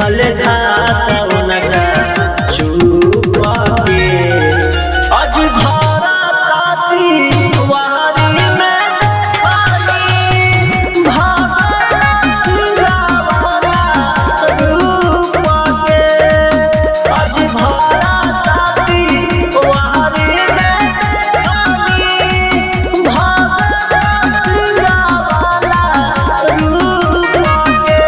दिहल घात उनका चुपा के अज भरा ताती वारी में देखली भागत सिंगावाला रूप के अज भरा ताती वारी में देखली भागत सिंगावाला रूप के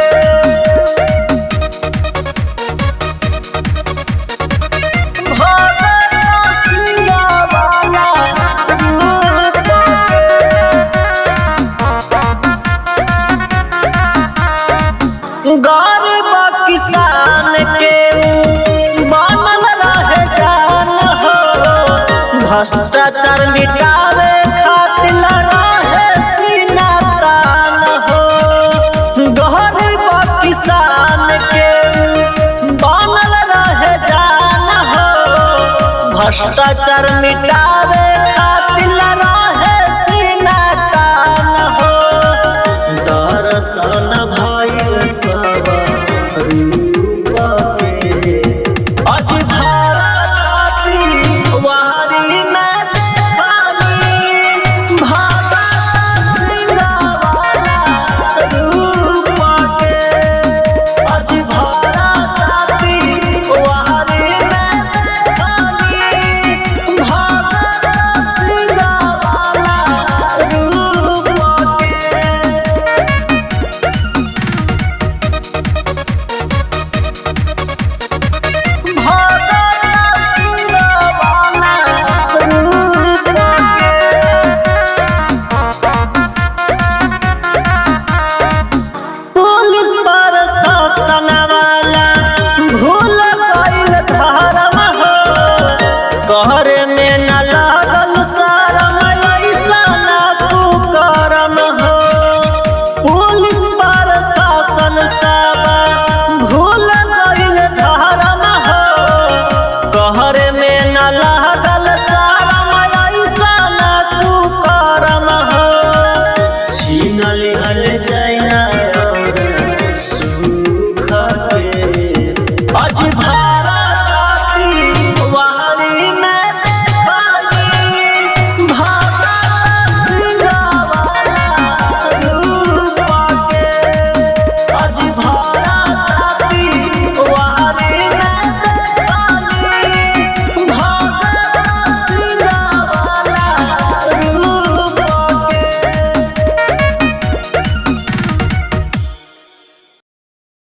गरीब किसान के बनल रहे जान हो भ्रष्टाचार मिटावे खातिर रहे सीना तान हो गरीब किसान के बनल रहे जान हो भ्रष्टाचार मिटावे खातिर रहे सीना तान हो दर्शन भइल सब रूप के अज भारती वारी में देखली भागत सिंगावाला रूप के अज भारती वारी में देखली भागत सिंगावाला रूप के पुलिस प्रशासन